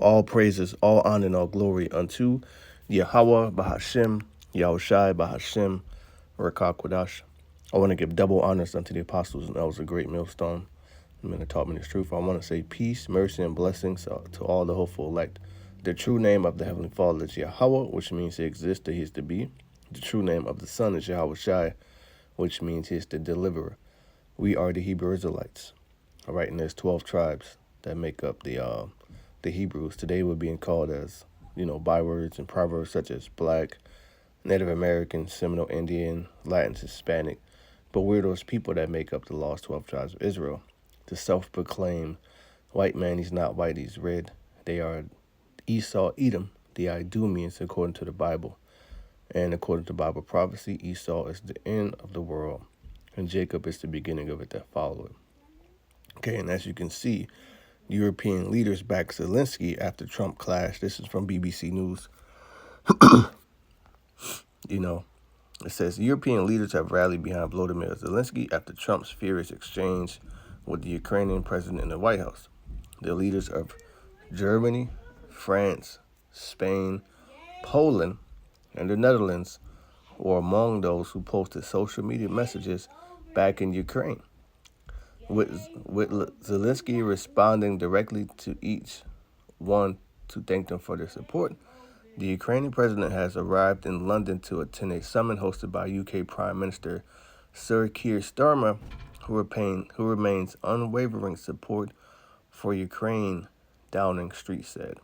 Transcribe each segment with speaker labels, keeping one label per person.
Speaker 1: All praises, all honor, and all glory unto Yahweh Bahashem, Yahushai Bahashem, Rakah Kodash. I want to give double honors unto the apostles, and that was a great millstone. The men that taught me this truth. I want to say peace, mercy, and blessings to all the hopeful elect. The true name of the Heavenly Father is Yahweh, which means He exists, that He is to be. The true name of the Son is Yahweh Shai, which means He is the deliverer. We are the Hebrew Israelites. All right, and there's 12 tribes that make up the Hebrews. Today we're being called as, bywords and proverbs such as Black, Native American, Seminole Indian, Latin, Hispanic. But we're those people that make up the lost 12 tribes of Israel. The self-proclaimed white man, he's not white, he's red. They are Esau, Edom, the Idumeans, according to the Bible. And according to Bible prophecy, Esau is the end of the world, and Jacob is the beginning of it that followed. Okay, and as you can see, European leaders back Zelensky after Trump clash. This is from BBC News. It says European leaders have rallied behind Volodymyr Zelensky after Trump's furious exchange with the Ukrainian president in the White House. The leaders of Germany, France, Spain, Poland, and the Netherlands were among those who posted social media messages back in Ukraine, with Zelensky responding directly to each one to thank them for their support. The Ukrainian president has arrived in London to attend a summit hosted by UK Prime Minister Sir Keir Starmer, who remains unwavering support for Ukraine, Downing Street said.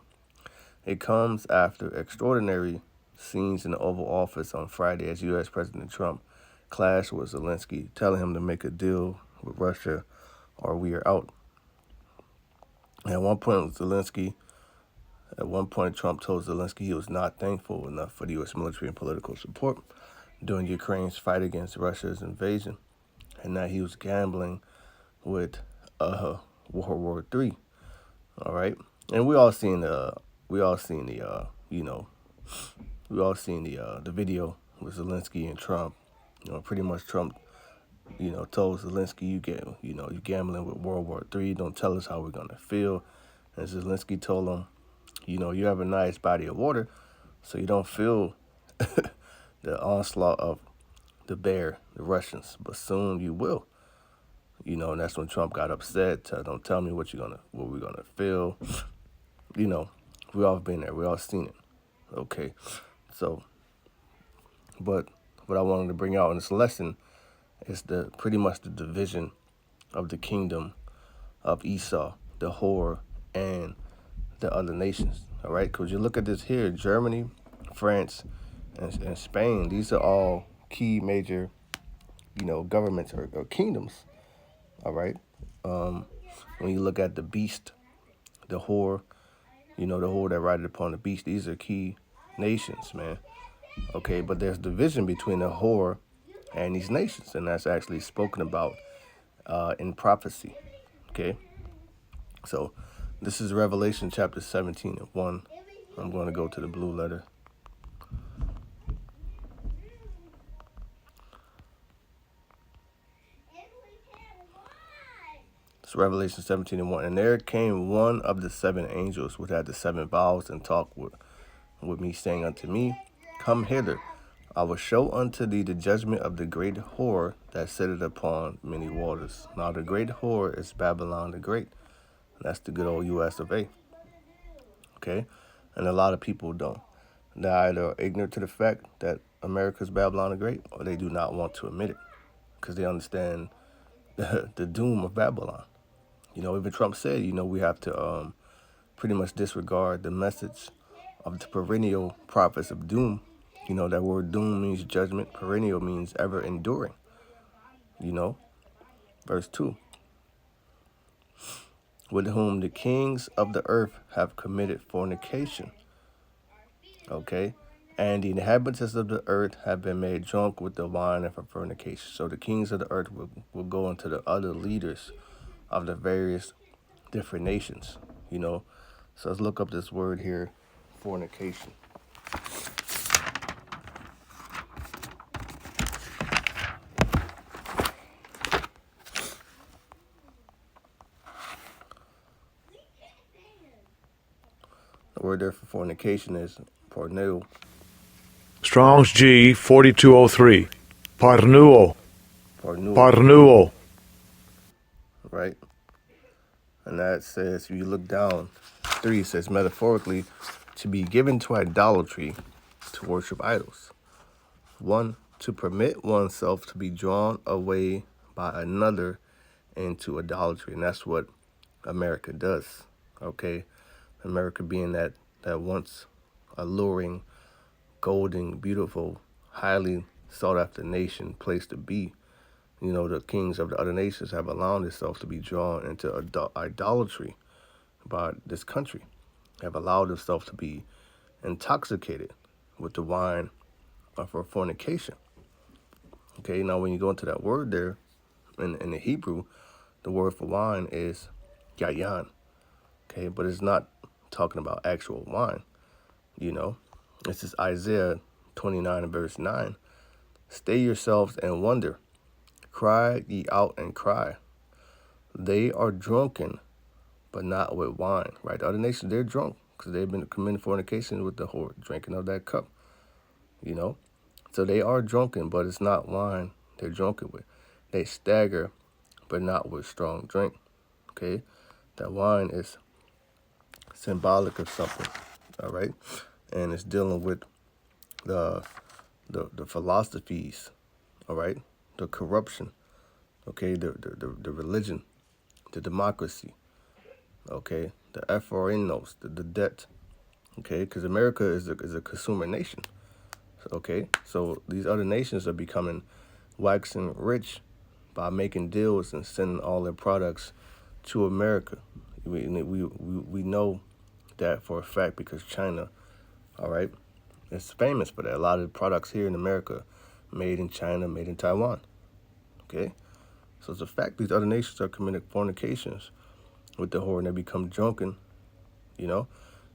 Speaker 1: It comes after extraordinary scenes in the Oval Office on Friday as U.S. President Trump clashed with Zelensky, telling him to make a deal with Russia or we are out. At one point, Trump told Zelensky he was not thankful enough for the U.S. military and political support during Ukraine's fight against Russia's invasion, and that he was gambling with World War III. All right, and we all seen the video with Zelensky and Trump. Pretty much Trump, told Zelensky, you gambling with World War III. Don't tell us how we're gonna feel. And Zelensky told him, you have a nice body of water, so you don't feel the onslaught of the Russians, but soon you will. And that's when Trump got upset. Don't tell me what we're gonna feel. We all been there. We all seen it. Okay, so, but what I wanted to bring out in this lesson is pretty much the division of the kingdom of Esau, the whore, and the other nations. All right, because you look at this here: Germany, France, and Spain. These are all key major, governments or kingdoms. All right. When you look at the beast, the whore, the whore that rideth upon the beast, these are key nations, man. Okay, but there's division between the whore and these nations, and that's actually spoken about in prophecy. Okay, so this is Revelation chapter 17 and 1. I'm going to go to the blue letter. It's Revelation 17 and 1. And there came one of the seven angels which had the seven vials, and talked with me, saying unto me, Come hither, I will show unto thee the judgment of the great whore that sitteth upon many waters. Now the great whore is Babylon the Great. That's the good old U.S. of A. Okay? And a lot of people don't. They either are ignorant to the fact that America's Babylon the Great, or they do not want to admit it, because they understand the doom of Babylon. Even Trump said, we have to pretty much disregard the message of the perennial prophets of doom. That word doom means judgment. Perennial means ever enduring. Verse 2. With whom the kings of the earth have committed fornication. Okay? And the inhabitants of the earth have been made drunk with the wine of fornication. So the kings of the earth will go into the other leaders of the various different nations. So let's look up this word here, fornication. The word there for fornication is porneo.
Speaker 2: Strong's G 4203. Parnuo.
Speaker 1: Pornuo,
Speaker 2: Parnuo.
Speaker 1: right? And that says, if you look down, 3 says metaphorically, to be given to idolatry, to worship idols. 1, to permit oneself to be drawn away by another into idolatry. And that's what America does, okay? America being that once alluring, golden, beautiful, highly sought after nation, place to be. You know, the kings of the other nations have allowed themselves to be drawn into idolatry by this country, have allowed themselves to be intoxicated with the wine of fornication. Okay, now when you go into that word there, in the Hebrew, the word for wine is yayan. Okay, but it's not talking about actual wine. You know, this is Isaiah 29 and verse 9. Stay yourselves and wonder. Cry ye out and cry. They are drunken, but not with wine. Right? The other nations, they're drunk because they've been committing fornication with the whore, drinking of that cup. You know? So they are drunken, but it's not wine they're drunken with. They stagger, but not with strong drink. Okay? That wine is symbolic of something. All right? And it's dealing with the philosophies, all right? The corruption, okay? The religion, the democracy, okay? The FRNos, the debt, okay? Because America is a consumer nation, okay? So these other nations are becoming waxing rich by making deals and sending all their products to America. We know that for a fact because China, all right, it's famous for that. A lot of the products here in America made in China, made in Taiwan. Okay? So it's a fact these other nations are committing fornications with the whore and they become drunken, you know?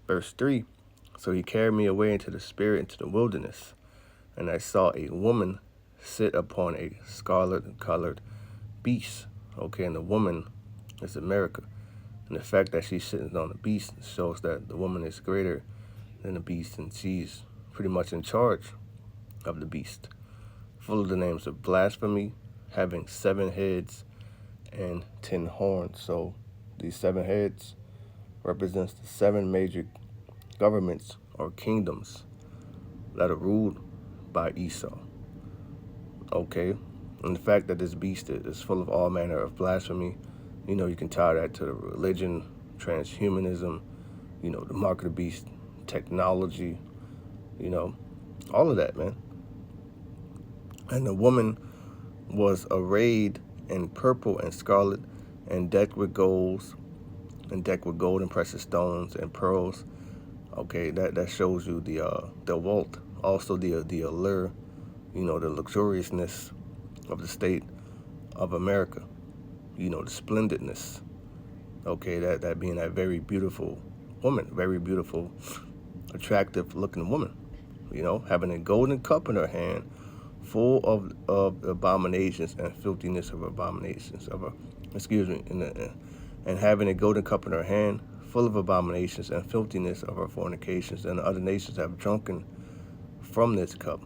Speaker 1: Verse 3, so he carried me away into the spirit, into the wilderness, and I saw a woman sit upon a scarlet-colored beast. Okay, and the woman is America. And the fact that she's sitting on the beast shows that the woman is greater than the beast, and she's pretty much in charge of the beast. Full of the names of blasphemy, having 7 heads and 10 horns. So these 7 heads represents the 7 major governments or kingdoms that are ruled by Esau. Okay? And the fact that this beast is full of all manner of blasphemy, you know, you can tie that to the religion, transhumanism, you know, the mark of the beast, technology, you know, all of that, man. And the woman was arrayed in purple and scarlet and decked with gold and precious stones and pearls. Okay, that shows you the wealth, also the allure, you know, the luxuriousness of the state of America, you know, the splendidness. Okay, that being that very beautiful woman, very beautiful, attractive looking woman, you know, having a golden cup in her hand full of abominations and filthiness of abominations and having a golden cup in her hand full of abominations and filthiness of her fornications, and the other nations have drunken from this cup,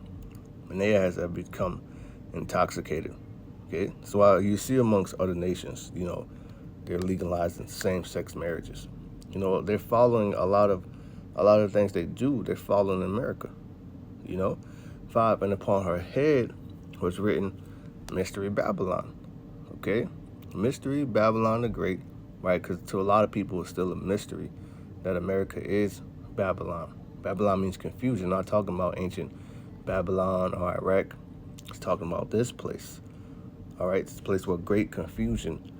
Speaker 1: and they have become intoxicated. Okay, so while you see amongst other nations, you know, they're legalizing same-sex marriages. You know, they're following a lot of things they do. They're following America. You know, 5, and upon her head was written Mystery Babylon. Okay, Mystery Babylon the Great, right? Because to a lot of people it's still a mystery that America is Babylon. Babylon means confusion. Not talking about ancient Babylon or Iraq. It's talking about this place. All right, it's a place where great confusion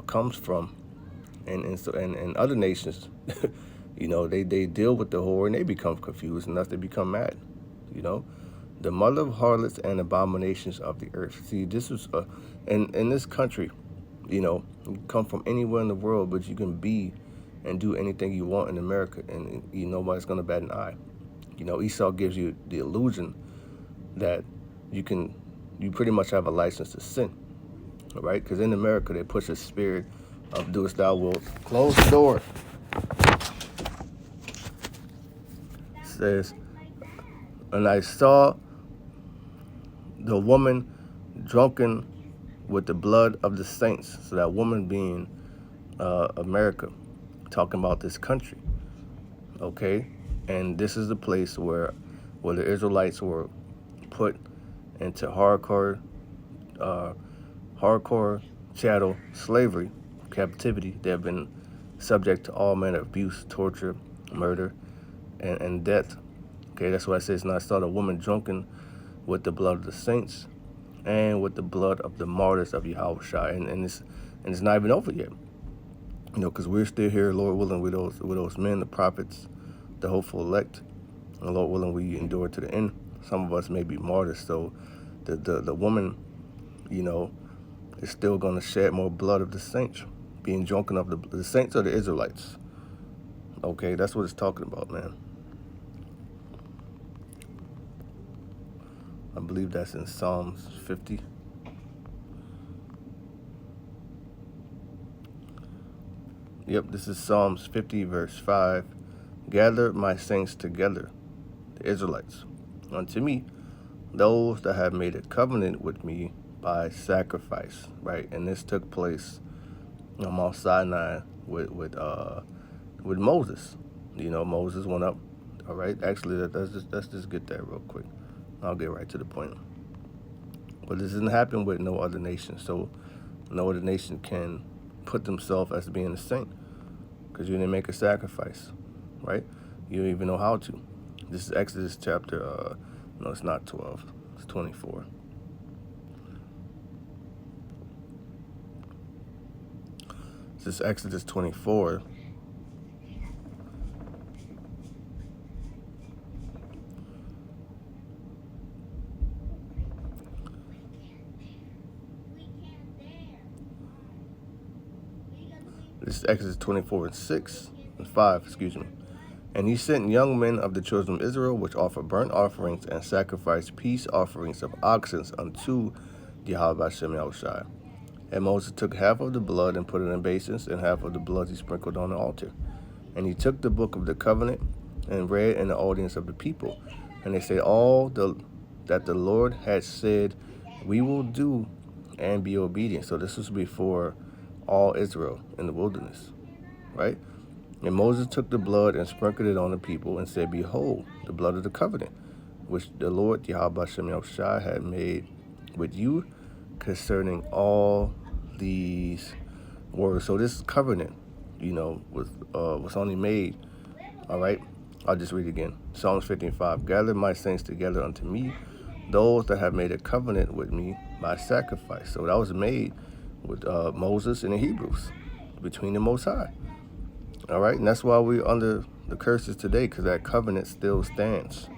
Speaker 1: comes from, and other nations, you know, they deal with the whore and they become confused, and thus they become mad. You know, the mother of harlots and abominations of the earth. See, this is in this country, you know, you come from anywhere in the world, but you can be and do anything you want in America, and you know, nobody's gonna bat an eye. You know, Esau gives you the illusion that you pretty much have a license to sin, all right? Because in America, they push a spirit of do as thou wilt. Close the door. says, and I saw the woman drunken with the blood of the saints. So that woman being America, talking about this country, okay? And this is the place where the Israelites were put into uh, hardcore chattel slavery, captivity. They have been subject to all manner of abuse, torture, murder, and death. Okay, that's why it says, and I saw the woman drunken with the blood of the saints and with the blood of the martyrs of Yahushua. And it's not even over yet. Because we're still here, Lord willing, with those men, the prophets, the hopeful elect, and Lord willing, we endure to the end. Some of us may be martyrs, so the woman, you know, is still going to shed more blood of the saints, being drunken of the saints or the Israelites. Okay, that's what it's talking about, man. I believe that's in Psalms 50. Yep, this is Psalms 50, verse 5. Gather my saints together, the Israelites, unto me, those that have made a covenant with me by sacrifice, right? And this took place on Mount Sinai with Moses. Moses went up. All right, actually, let's just get that real quick. I'll get right to the point. But this didn't happen with no other nation, so no other nation can put themselves as being a saint because you didn't make a sacrifice, right? You don't even know how to. This is Exodus chapter, no, it's not 12, it's 24. This is Exodus 24. This is Exodus 24 and 6 and 5, excuse me. And he sent young men of the children of Israel, which offer burnt offerings and sacrifice peace offerings of oxen unto Yahweh Hashem Yahushai. And Moses took half of the blood and put it in basins, and half of the blood he sprinkled on the altar. And he took the book of the covenant and read in the audience of the people. And they said, that the Lord had said, we will do and be obedient. So this was before all Israel in the wilderness, right? And Moses took the blood and sprinkled it on the people and said, behold, the blood of the covenant, which the Lord Yahweh Shem Yahushua had made with you concerning all these words. So this covenant, was only made, all right? I'll just read it again. Psalms 55, gather my saints together unto me, those that have made a covenant with me by sacrifice. So that was made with Moses and the Hebrews, between the Most High. All right, and that's why we're under the curses today, because that covenant still stands.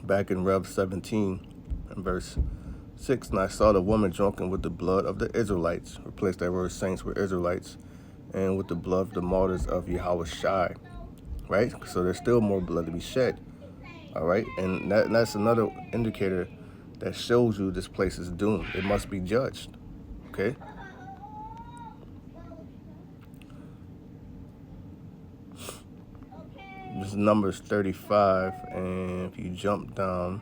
Speaker 1: Back in Rev 17, and verse 6, and I saw the woman drunken with the blood of the Israelites, replace that word saints with Israelites, and with the blood of the martyrs of Yahushua, right? So there's still more blood to be shed, all right? And that's another indicator that shows you this place is doomed. It must be judged, okay? This is Numbers 35, and if you jump down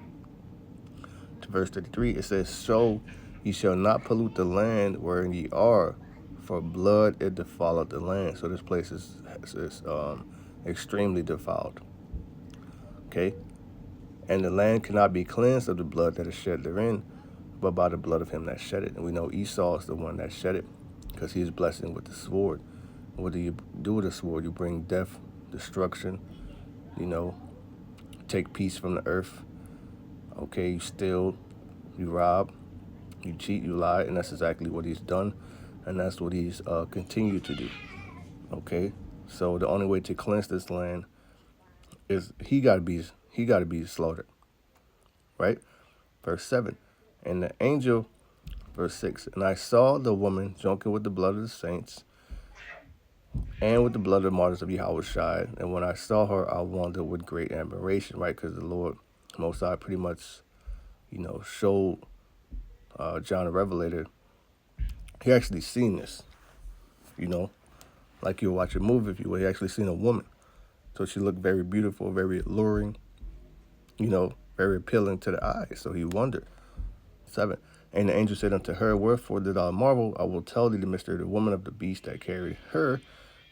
Speaker 1: to verse 33, it says, so ye shall not pollute the land wherein ye are, for blood it defileth the land. So this place is extremely defiled, okay? And the land cannot be cleansed of the blood that is shed therein, but by the blood of him that shed it. And we know Esau is the one that shed it, because he is blessing with the sword. What do you do with the sword? You bring death, destruction, take peace from the earth. Okay, you steal, you rob, you cheat, you lie, and that's exactly what he's done, and that's what he's continued to do. Okay, so the only way to cleanse this land is he got to be slaughtered, right? Verse 7, and the angel, verse 6, and I saw the woman drunken with the blood of the saints and with the blood of the martyrs of Yahushua. And when I saw her, I wondered with great admiration, right? Because the Lord Most High pretty much, showed John the Revelator He actually seen this, you know, like you'll watch a movie if you would. He actually seen a woman. So she looked very beautiful, very alluring, very appealing to the eye. So he wondered. 7. And the angel said unto her, Wherefore did thou marvel? I will tell thee the mystery of the woman of the beast that carried her,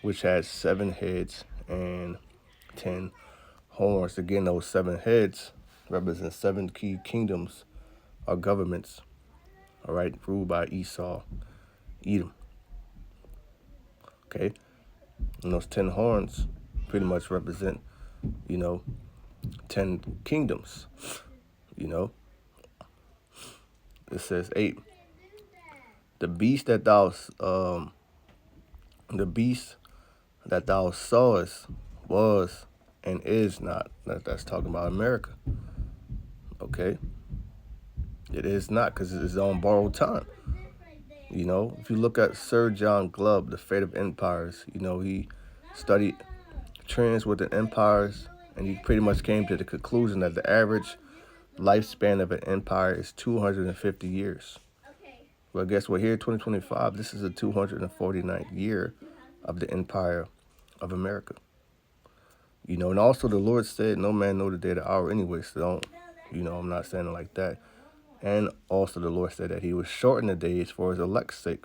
Speaker 1: which has 7 heads and 10 horns. Again, those 7 heads represent 7 key kingdoms or governments, all right, ruled by Esau, Edom. Okay? And those 10 horns pretty much represent, 10 kingdoms, you know. It says 8. The beast that thou sawest was and is not. That's talking about America. Okay? It is not, because it is on borrowed time. If you look at Sir John Glubb, The Fate of Empires, he studied trends within empires, and he pretty much came to the conclusion that the average lifespan of an empire is 250 years. Well, guess what? Here, 2025, this is the 249th year of the Empire of America. And also the Lord said, no man know the day or the hour anyway, so don't, I'm not saying it like that. And also the Lord said that he would shorten the days for his elect's sake.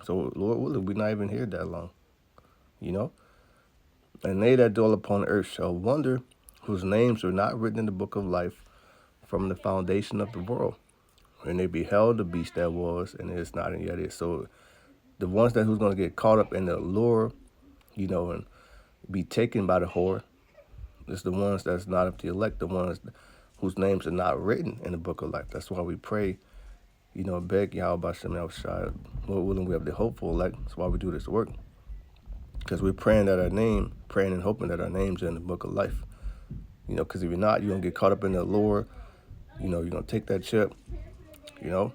Speaker 1: So, Lord willing, we're not even here that long, And they that dwell upon earth shall wonder, whose names are not written in the book of life from the foundation of the world. And they beheld the beast that was, and is not, and yet is. So the ones who's going to get caught up in the allure, and be taken by the whore, is the ones that's not of the elect, the ones whose names are not written in the book of life. That's why we pray, beg Yahweh Shem Yahushua, Lord willing, we have the hopeful elect. That's why we do this work. Because we're praying and hoping that our names are in the book of life. Because if you're not, you're going to get caught up in the allure. You're going to take that chip, Now,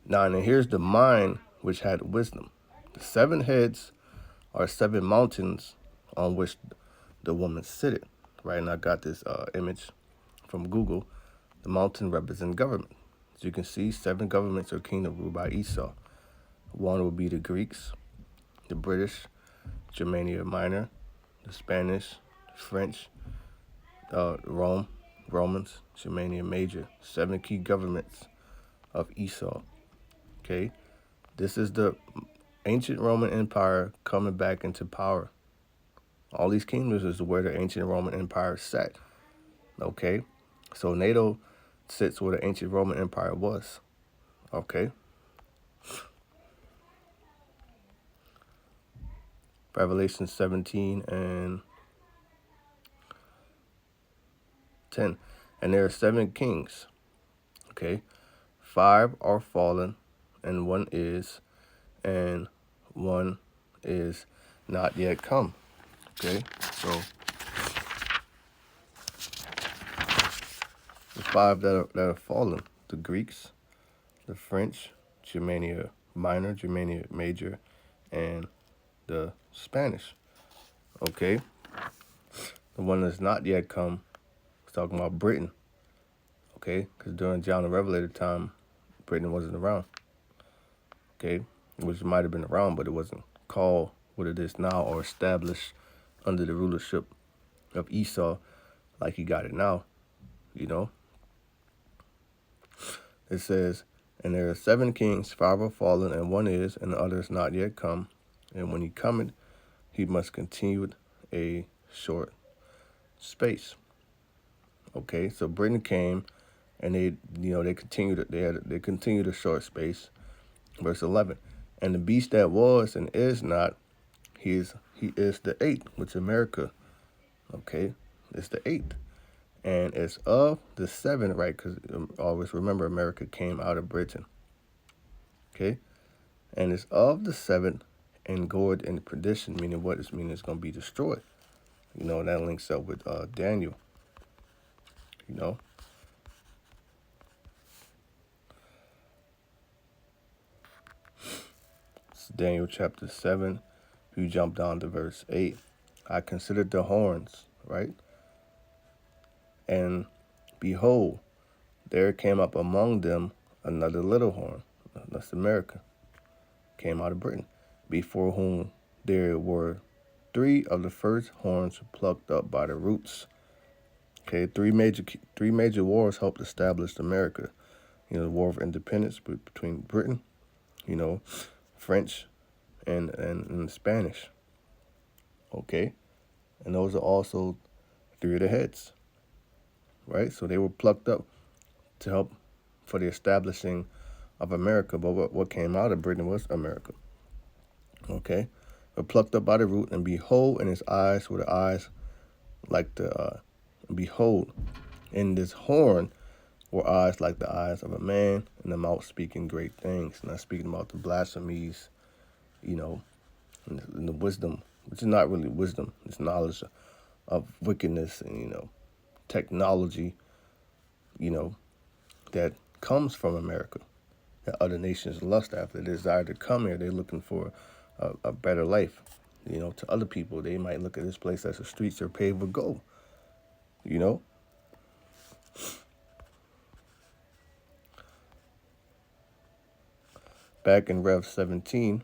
Speaker 1: and here's the mind which had wisdom. The 7 heads are 7 mountains on which the woman sitteth, right? And I got this image from Google. The mountain represents government. As you can see, 7 governments or kingdoms ruled by Esau. One would be the Greeks, the British, Germania Minor, the Spanish, French, Romans, Germania Major. 7 key governments of Esau. Okay, this is the ancient Roman Empire coming back into power. All these kingdoms is where the ancient Roman Empire sat. Okay, so NATO sits where the ancient Roman Empire was. Okay. Revelation 17 and 10. And there are 7 kings. Okay. 5 are fallen, and 1 is, and 1 is not yet come. Okay. So the 5 that are fallen: the Greeks, the French, Germania Minor, Germania Major, and the Spanish. Okay. The one that's not yet come is talking about Britain. Okay. Because during John the Revelator time, Britain wasn't around. Okay. Which might have been around, but it wasn't called what it is now or established under the rulership of Esau like he got it now. It says, and there are 7 kings, 5 are fallen, and 1 is, and the other is not yet come. And when he cometh, he must continue a short space. Okay, so Britain came, and they continued a short space. Verse 11, and the beast that was and is not, he is the 8th, which is America. Okay, it's the 8th. And it's of the 7, right? Because always remember, America came out of Britain. Okay? And it's of the 7th and goeth in perdition, meaning what? It's meaning it's going to be destroyed. That links up with Daniel. It's Daniel chapter 7. If you jump down to verse 8, I considered the horns, right? And behold, there came up among them another little horn. That's America. came out of Britain, before whom there were three of the first horns plucked up by the roots. Okay, three major wars helped establish America. The War of Independence between Britain, you know, French, and Spanish. Okay, and those are also three of the heads, right? So they were plucked up to help for the establishing of America. But what came out of Britain was America. Okay, but plucked up by the root, and behold, in his eyes were the eyes like behold, in this horn were eyes like the eyes of a man, and the mouth speaking great things. And I'm speaking about the blasphemies, you know, and the wisdom, which is not really wisdom, it's knowledge of wickedness and, technology, you know, that comes from America, that other nations lust after. They desire to come here. They're looking for a better life. To other people, they might look at this place as the streets are paved with gold, you know. Back in Rev 17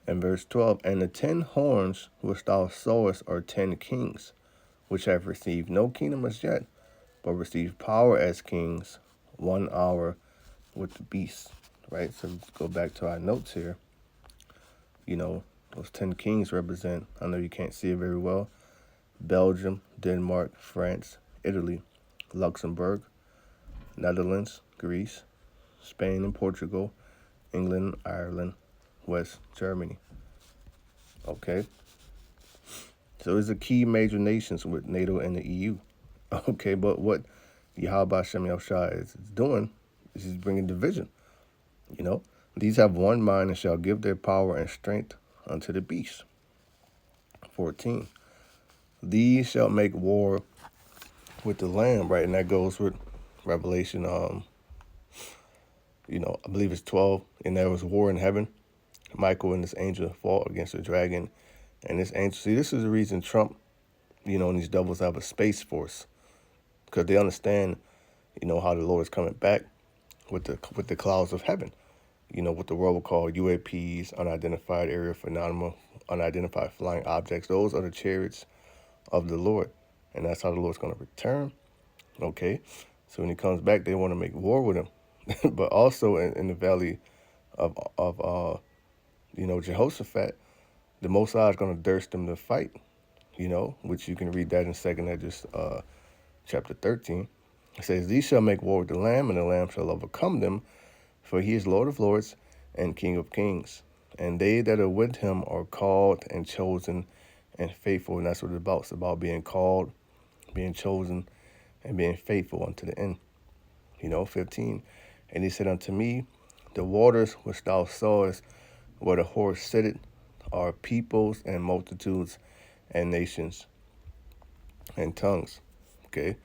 Speaker 1: and verse 12, and the 10 horns which thou sawest are 10 kings, which have received no kingdom as yet, but receive power as kings 1 hour with the beast. Right? So let's go back to our notes here. Those 10 kings represent, I know you can't see it very well, Belgium, Denmark, France, Italy, Luxembourg, Netherlands, Greece, Spain and Portugal, England, Ireland, West Germany. Okay? So these are key major nations with NATO and the EU. Okay, but what Yahweh Shem Yahushua is doing is he's bringing division. These have one mind and shall give their power and strength unto the beast. 14. These shall make war with the Lamb, right? And that goes with Revelation, I believe it's 12. And there was war in heaven. Michael and this angel fought against the dragon. And this angel, see, this is the reason Trump, and these devils have a space force. Because they understand, how the Lord is coming back with the clouds of heaven. What the world will call UAPs, unidentified area phenomena, unidentified flying objects. Those are the chariots of the Lord. And that's how the Lord's going to return. Okay? So when he comes back, they want to make war with him. But also in the valley of Jehoshaphat, the Most High is going to thirst them to fight, which you can read that in 2nd Esdras chapter 13. It says, these shall make war with the Lamb, and the Lamb shall overcome them, for he is Lord of lords and King of kings. And they that are with him are called and chosen and faithful. And that's what it's about. It's about being called, being chosen, and being faithful unto the end. 15. And he said unto me, the waters which thou sawest where the horse sitteth are peoples and multitudes and nations and tongues. Okay.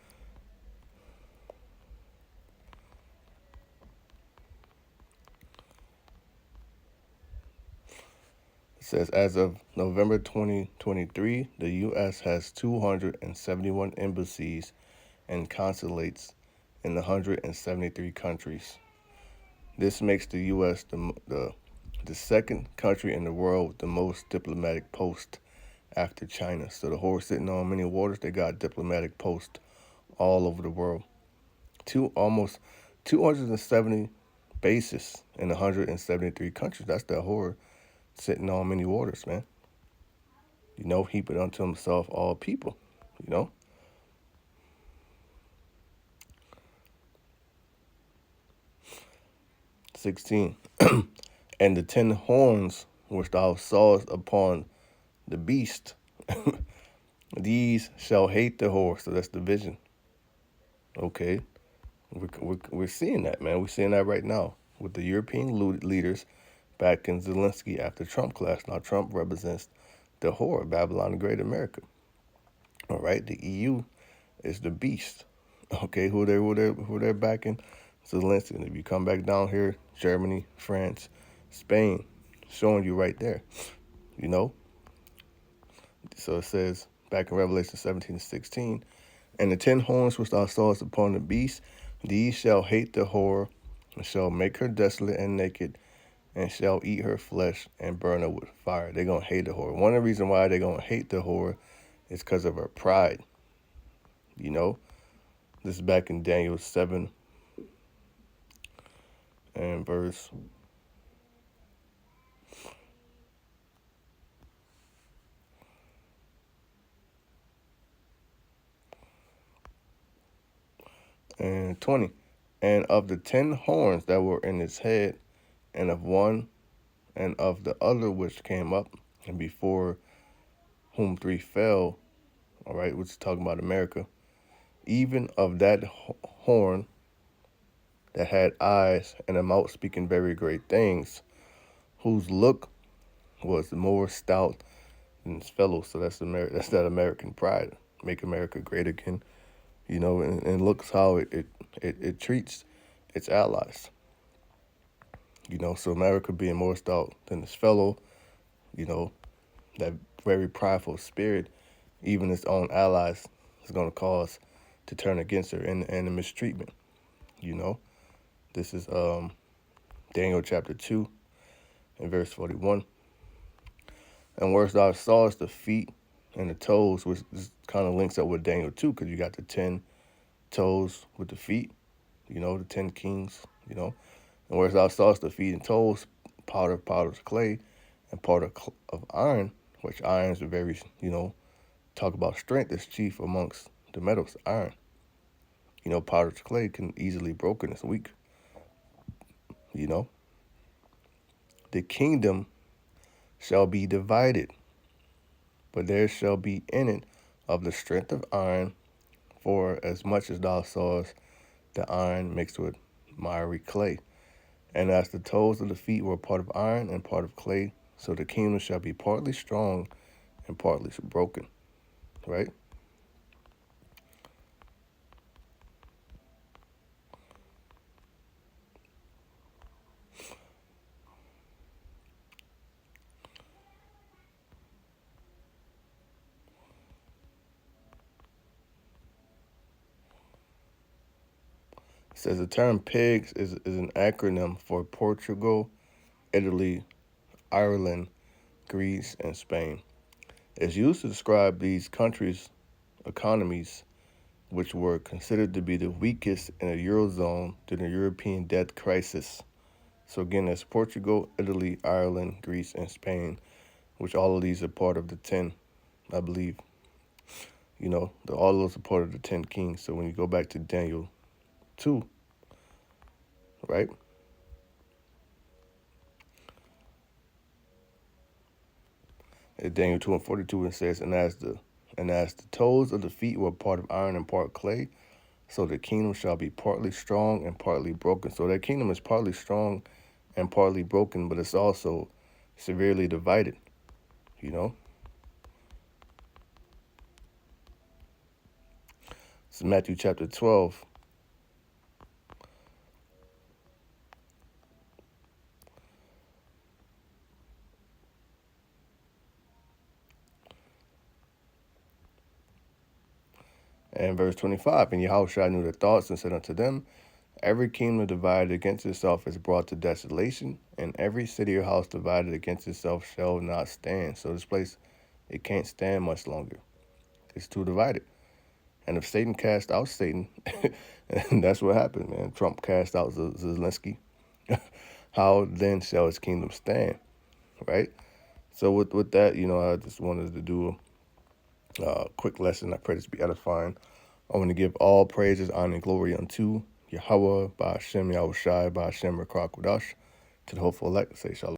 Speaker 1: It says, as of November 2023, the U.S. has 271 embassies and consulates in 173 countries. This makes the U.S. the second country in the world with the most diplomatic posts after China. So the horse sitting on many waters, they got diplomatic posts all over the world. Almost 270 bases in 173 countries. That's that horror sitting on many waters, man. Heaping unto himself all people, 16. And the 10 horns which thou sawest upon the beast, these shall hate the horse. So that's the vision. Okay. We're seeing that, man. We're seeing that right now with the European leaders backing Zelensky after Trump class. Now Trump represents the whore, Babylon the Great America. All right. The EU is the beast. Okay. Who they're backing? Zelensky. And if you come back down here, Germany, France, Spain, showing you right there. So it says back in Revelation 17:16, and the 10 horns which thou sawest upon the beast, these shall hate the whore, and shall make her desolate and naked, and shall eat her flesh and burn her with fire. They're going to hate the whore. One of the reasons why they're going to hate the whore is because of her pride. You know, this is back in Daniel 7 and verse 20. And of the 10 horns that were in his head, and of one, and of the other which came up, and before whom 3 fell, all right, which is talking about America, even of that horn that had eyes and a mouth speaking very great things, whose look was more stout than his fellow. So that's that's that American pride. Make America great again, you know, and looks how it treats its allies. You know, so America being more stout than his fellow, you know, that very prideful spirit, even its own allies, is going to cause to turn against her and the mistreatment. You know, this is Daniel chapter 2 and verse 41. And where thou sawest the feet and the toes, which kind of links up with Daniel 2, because you got the 10 toes with the feet, you know, the 10 kings, you know. And where thou sawest the feet and toes, powder's clay, and part of iron, which iron is a very, you know, talk about strength is chief amongst the metals, iron. You know, powdered clay can easily broken, it's weak. You know, the kingdom shall be divided, but there shall be in it of the strength of iron, for as much as thou sawest the iron mixed with miry clay. And as the toes of the feet were part of iron and part of clay, so the kingdom shall be partly strong and partly broken. Right? It says the term pigs is an acronym for Portugal, Italy, Ireland, Greece, and Spain. It's used to describe these countries' economies, which were considered to be the weakest in the Eurozone during the European debt crisis. So again, that's Portugal, Italy, Ireland, Greece, and Spain, which all of these are part of the 10, I believe. You know, all of those are part of the 10 kings. So when you go back to Daniel 2, right? In Daniel 2 and 42, it says, and as the toes of the feet were part of iron and part clay, so the kingdom shall be partly strong and partly broken. So that kingdom is partly strong and partly broken, but it's also severely divided, you know? It's Matthew chapter 12. And verse 25, and Yahushua knew their thoughts and said unto them, every kingdom divided against itself is brought to desolation, and every city or house divided against itself shall not stand. So this place, it can't stand much longer. It's too divided. And if Satan cast out Satan, and that's what happened, man. Trump cast out Zelensky. How then shall his kingdom stand, right? So with that, you know, I just wanted to do a quick lesson. I pray this be edifying. I want to give all praises, honor, and glory unto Yahweh, by Hashem Yahushai, by Hashem Rakrak Wadash, to the hopeful elect. Say shalom.